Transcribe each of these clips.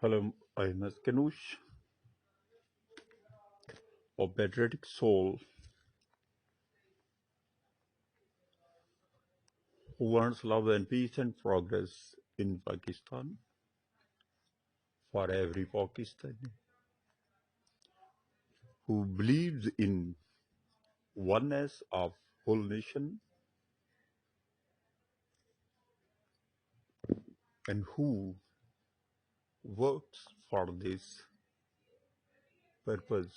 Hello, I'm Kanush, a patriotic soul who wants love and peace and progress in Pakistan for every Pakistani, who believes in oneness of whole nation and who works for this purpose.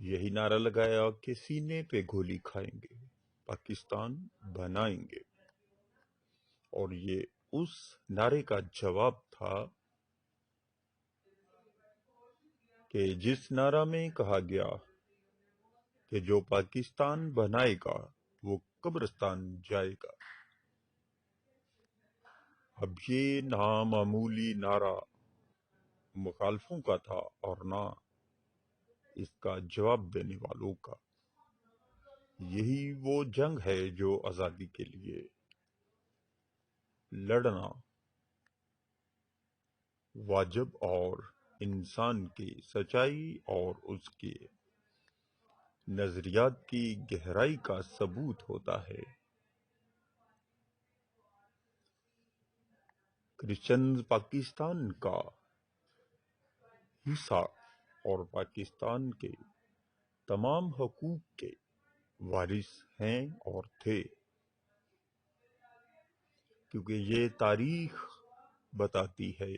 یہی نعرہ لگایا کہ سینے پہ گولی کھائیں گے، پاکستان بنائیں گے، اور یہ اس نعرے کا جواب تھا کہ جس نعرہ میں کہا گیا کہ جو پاکستان بنائے گا وہ قبرستان جائے گا۔ اب یہ نامعمولی نعرہ مخالفوں کا تھا اور نہ اس کا جواب دینے والوں کا۔ یہی وہ جنگ ہے جو آزادی کے لیے لڑنا واجب اور انسان کی سچائی اور اس کے نظریات کی گہرائی کا ثبوت ہوتا ہے۔ کرسچنز پاکستان کا حصہ اور پاکستان کے تمام حقوق کے وارث ہیں اور تھے، کیونکہ یہ تاریخ بتاتی ہے،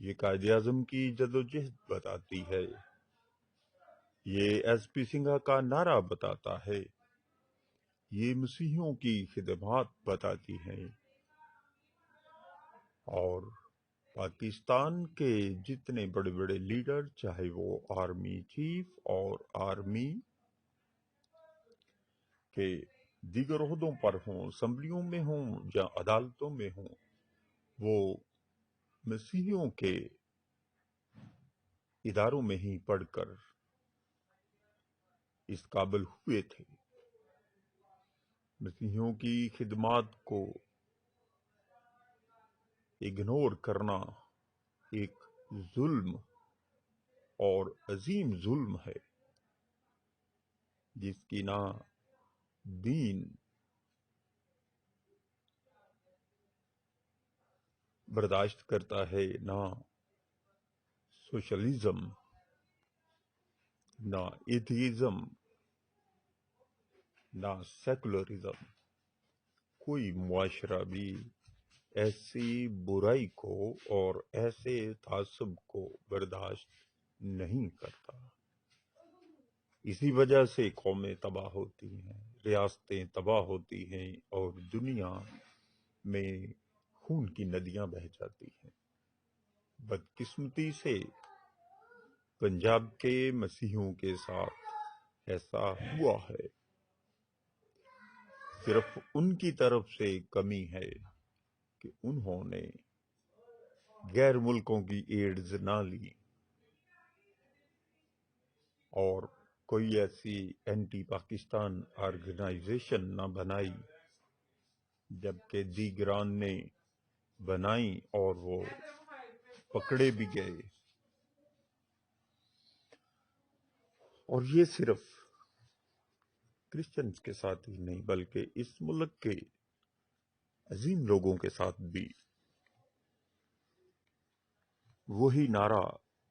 یہ قائد اعظم کی جدوجہد بتاتی ہے، یہ ایس پی سنگھا کا نعرہ بتاتا ہے، یہ مسیحیوں کی خدمات بتاتی ہیں، اور پاکستان کے جتنے بڑے بڑے لیڈر، چاہے وہ آرمی چیف اور آرمی کے دیگر عہدوں پر ہوں، اسمبلیوں میں ہوں یا عدالتوں میں ہوں، وہ مسیحیوں کے اداروں میں ہی پڑھ کر اس قابل ہوئے تھے۔ مسیحیوں کی خدمات کو اگنور کرنا ایک ظلم اور عظیم ظلم ہے، جس کی نہ دین برداشت کرتا ہے، نہ سوشلزم، نہ ایتھیزم، نہ سیکولرزم۔ کوئی معاشرہ بھی ایسی برائی کو اور ایسے تعصب کو برداشت نہیں کرتا۔ اسی وجہ سے قومیں تباہ ہوتی ہیں، ریاستیں تباہ ہوتی ہیں، اور دنیا میں خون کی ندیاں بہہ جاتی ہیں۔ بدقسمتی سے پنجاب کے مسیحیوں کے ساتھ ایسا ہوا ہے۔ صرف ان کی طرف سے کمی ہے کہ انہوں نے غیر ملکوں کی ایڈز نہ لی اور کوئی ایسی اینٹی پاکستان آرگنائزیشن نہ بنائی، جبکہ دیگران نے بنائی اور وہ پکڑے بھی گئے۔ اور یہ صرف کرسچنز کے ساتھ ہی نہیں، بلکہ اس ملک کے عظیم لوگوں کے ساتھ بھی وہی نعرہ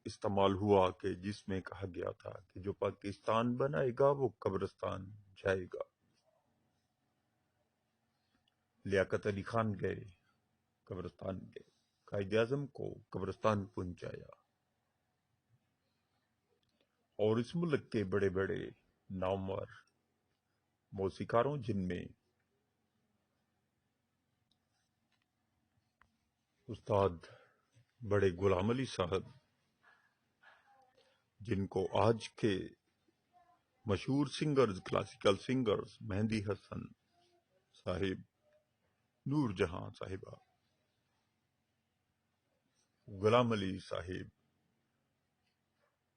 استعمال ہوا کہ جس میں کہا گیا تھا کہ جو پاکستان بنائے گا وہ قبرستان جائے گا۔ لیاقت علی خان گئے، قبرستان گئے، قائد اعظم کو قبرستان پہنچایا، اور اس ملک کے بڑے بڑے نامور موسیقاروں، جن میں استاد بڑے غلام علی صاحب، جن کو آج کے مشہور سنگرز، کلاسیکل سنگرز، مہندی حسن صاحب، نور جہاں صاحبہ، غلام علی صاحب،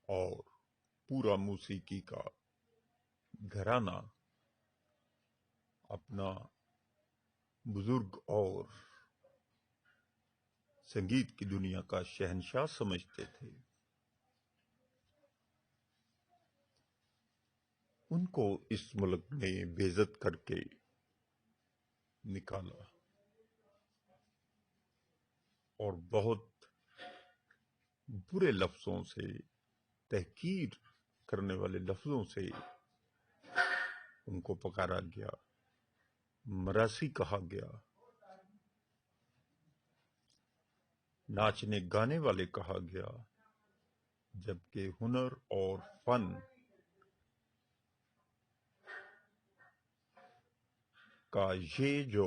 اور پورا موسیقی کا گھرانہ اپنا بزرگ اور سنگیت کی دنیا کا شہنشاہ سمجھتے تھے، ان کو اس ملک نے بے عزت کر کے نکالا، اور بہت برے لفظوں سے، تحقیر کرنے والے لفظوں سے ان کو پکارا گیا، مراسی کہا گیا، ناچنے گانے والے کہا گیا، جبکہ ہنر اور فن کا یہ جو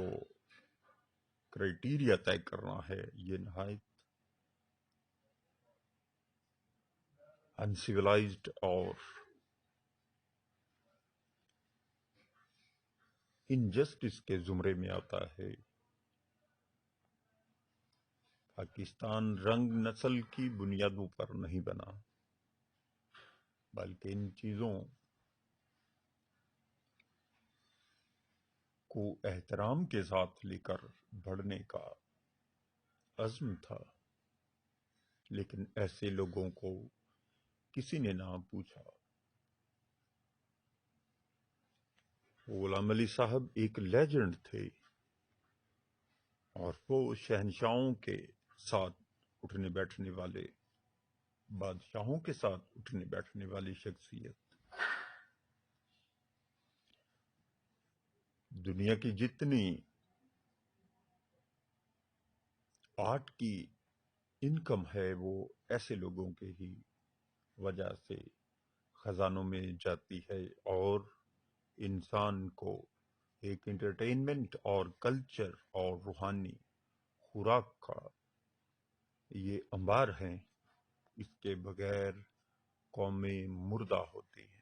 کرائٹیریا طے کرنا ہے یہ نہایت انسیولائزڈ اور انجسٹس کے زمرے میں آتا ہے۔ پاکستان رنگ نسل کی بنیادوں پر نہیں بنا، بلکہ ان چیزوں کو احترام کے ساتھ لے کر بڑھنے کا عزم تھا۔ لیکن ایسے لوگوں کو کسی نے نہ پوچھا۔ غلام علی صاحب ایک لیجنڈ تھے، اور وہ شہنشاہوں کے ساتھ اٹھنے بیٹھنے والے، بادشاہوں کے ساتھ اٹھنے بیٹھنے والی شخصیت۔ دنیا کی جتنی آرٹ کی انکم ہے وہ ایسے لوگوں کے ہی وجہ سے خزانوں میں جاتی ہے، اور انسان کو ایک انٹرٹینمنٹ اور کلچر اور روحانی خوراک کا یہ انبار ہیں۔ اس کے بغیر قومیں مردہ ہوتی ہیں۔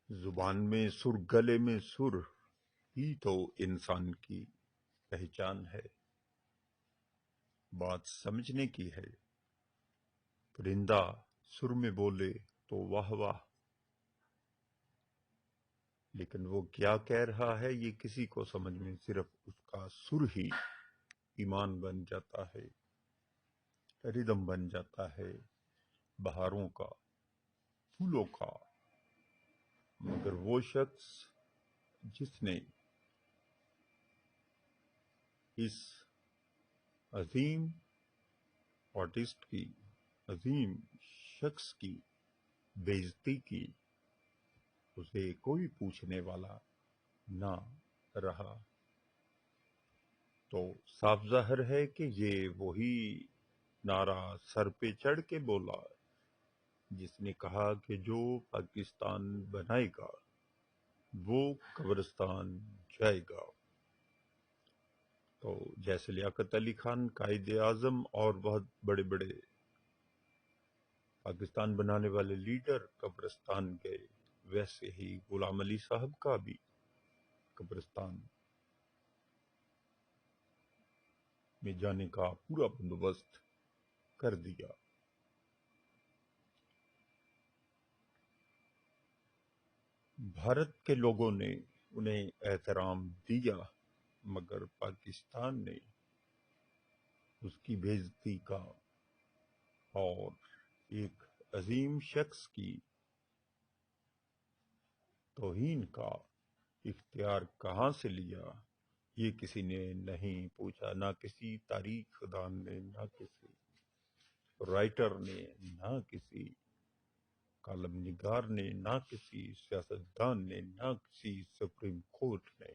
زبان میں سر، گلے میں سر ہی تو انسان کی پہچان ہے، بات سمجھنے کی ہے۔ پرندہ سر میں بولے تو واہ واہ، لیکن وہ کیا کہہ رہا ہے یہ کسی کو سمجھ میں صرف اس کا سر ہی ایمان بن جاتا ہے، ردم بن جاتا ہے بہاروں کا، پھولوں کا۔ مگر وہ شخص جس نے اس عظیم آرٹسٹ کی، عظیم شخص کی بے عزتی کی، اسے کوئی پوچھنے والا نہ رہا۔ تو صاف ظاہر ہے کہ یہ وہی نعرہ سر پہ چڑھ کے بولا جس نے کہا کہ جو پاکستان بنائے گا وہ قبرستان جائے گا۔ تو جیسے لیاقت علی خان قائد اعظم اور بہت بڑے بڑے پاکستان بنانے والے لیڈر قبرستان گئے، ویسے ہی غلام علی صاحب کا بھی قبرستان میں جانے کا پورا بندوبست کر دیا۔ بھارت کے لوگوں نے انہیں احترام دیا، مگر پاکستان نے اس کی بے عزتی کا اور ایک عظیم شخص کی توہین کا اختیار کہاں سے لیا یہ کسی نے نہیں پوچھا، نہ کسی تاریخ دان نے، نہ کسی رائٹر نے، نہ کسی کالم نگار نے، نہ کسی سیاستدان نے، نہ کسی سپریم کورٹ نے۔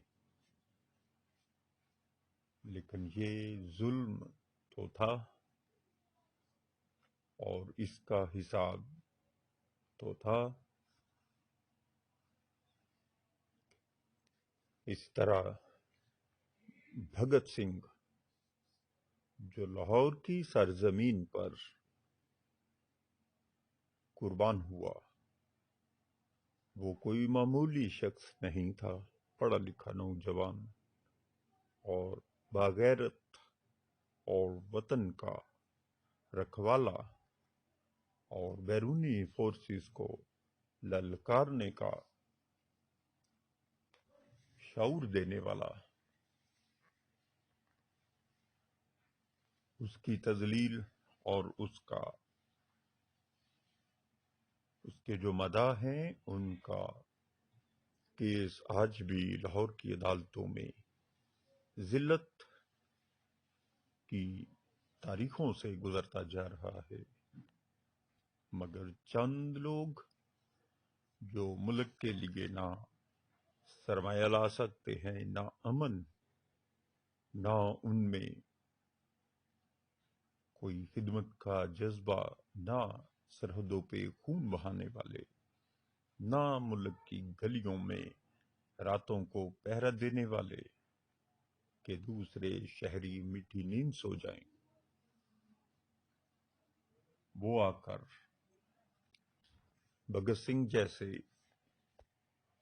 لیکن یہ ظلم تو تھا، اور اس کا حساب تو تھا۔ اس طرح بھگت سنگھ جو لاہور کی سرزمین پر قربان ہوا، وہ کوئی معمولی شخص نہیں تھا، پڑھا لکھا نوجوان اور باغیرت اور وطن کا رکھوالا اور بیرونی فورسز کو للکارنے کا شعور دینے والا۔ اس کی تذلیل اور اس کے جو مداح ہیں ان کا کیس آج بھی لاہور کی عدالتوں میں ذلت کی تاریخوں سے گزرتا جا رہا ہے۔ مگر چند لوگ جو ملک کے لیے نہ سرمایہ لا سکتے ہیں، نہ امن، نہ ان میں کوئی خدمت کا جذبہ، نہ سرحدوں پہ خون بہانے والے، نہ ملک کی گلیوں میں راتوں کو پہرا دینے والے کہ دوسرے شہری میٹھی نیند سو جائیں، وہ آ کر بھگت سنگھ جیسے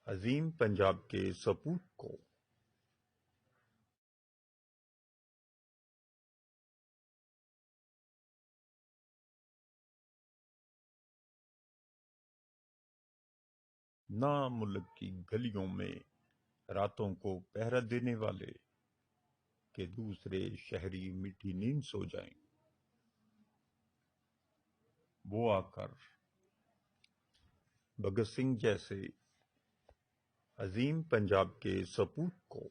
عظیم پنجاب کے سپوت کو نہ ملک کی گلیوں میں راتوں کو پہرا دینے والے کہ دوسرے شہری میٹھی نیند سو جائیں، وہ آ کر بھگت سنگھ جیسے عظیم پنجاب کے سپوت کو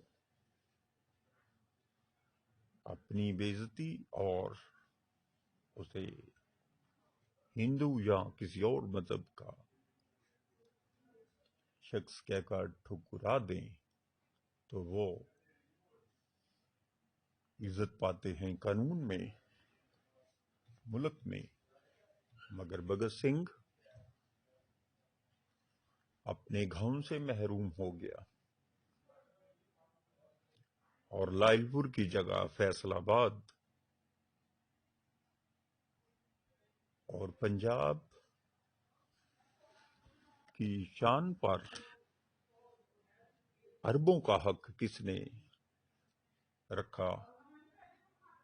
اپنی بے عزتی اور اسے ہندو یا کسی اور مذہب کا شخص کہہ کر ٹھکرا دیں تو وہ عزت پاتے ہیں قانون میں، ملک میں، مگر بھگت سنگھ اپنے گھروں سے محروم ہو گیا اور لائل پور کی جگہ فیصل آباد اور پنجاب کی شان پر اربوں کا حق کس نے رکھا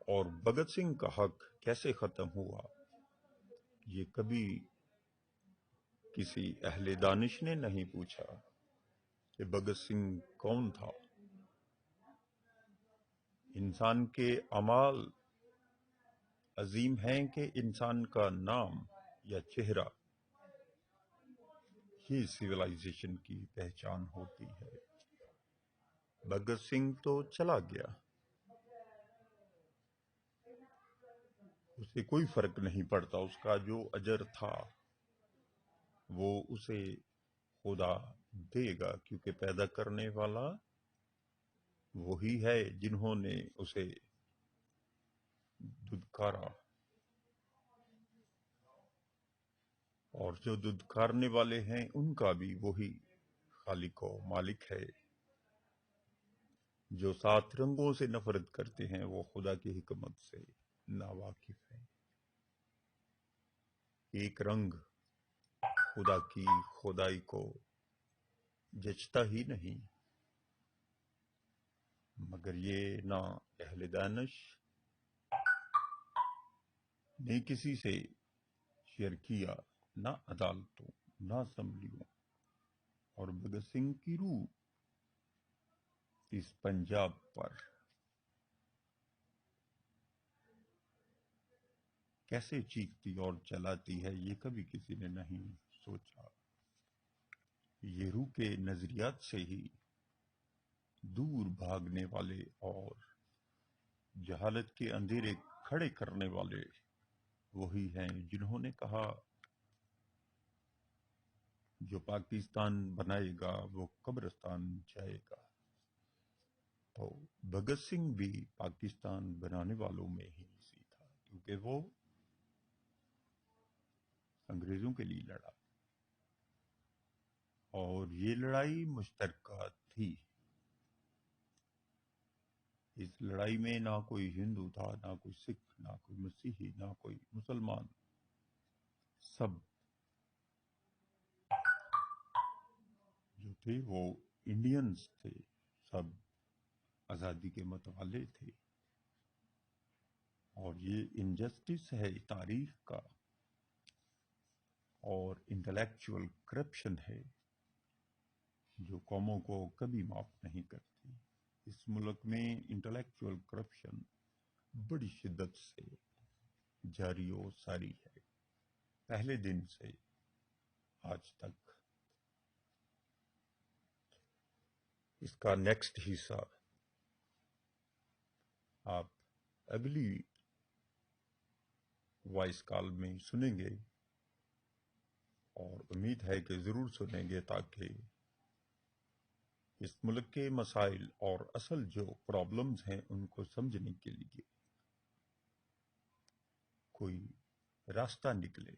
اور بھگت سنگھ کا حق کیسے ختم ہوا، یہ کبھی کسی اہل دانش نے نہیں پوچھا کہ بھگت سنگھ کون تھا۔ انسان کے اعمال عظیم ہیں کہ انسان کا نام یا چہرہ ہی سویلائزیشن کی پہچان ہوتی ہے۔ بھگت سنگھ تو چلا گیا، اسے کوئی فرق نہیں پڑتا، اس کا جو اجر تھا وہ اسے خدا دے گا، کیونکہ پیدا کرنے والا وہی ہے جنہوں نے اسے دھتکارا، اور جو دھتکارنے والے ہیں ان کا بھی وہی خالق و مالک ہے۔ جو 7 رنگوں سے نفرت کرتے ہیں وہ خدا کی حکمت سے ناواقف ہیں۔ ایک رنگ خدا کی خدائی کو جچتا ہی نہیں، مگر یہ نہ اہل دانش نے کسی سے شیئر کیا، نہ عدالتوں، نہ اسمبلیوں، اور بھگت سنگھ کی روح اس پنجاب پر کیسے چیختی اور چلاتی ہے یہ کبھی کسی نے نہیں سوچا۔ یہ روح کے نظریات سے ہی دور بھاگنے والے اور جہالت کے اندھیرے کھڑے کرنے والے وہی ہیں جنہوں نے کہا جو پاکستان بنائے گا وہ قبرستان جائے گا۔ تو بھگت سنگھ بھی پاکستان بنانے والوں میں ہی سے تھا، کیونکہ وہ انگریزوں کے لیے لڑا اور یہ لڑائی مشترکہ تھی۔ اس لڑائی میں نہ کوئی ہندو تھا، نہ کوئی سکھ، نہ کوئی مسیحی، نہ کوئی مسلمان، سب جو تھے وہ انڈینز تھے، سب آزادی کے متوالے تھے۔ اور یہ انجسٹس ہے تاریخ کا اور انٹلیکچول کرپشن ہے جو قوموں کو کبھی معاف نہیں کرتی۔ اس ملک میں انٹلیکچول کرپشن بڑی شدت سے جاری و ساری ہے، پہلے دن سے آج تک۔ اس کا نیکسٹ حصہ آپ اگلی وائس کال میں سنیں گے، اور امید ہے کہ ضرور سنیں گے تاکہ اس ملک کے مسائل اور اصل جو پرابلمز ہیں ان کو سمجھنے کے لیے کوئی راستہ نکلے۔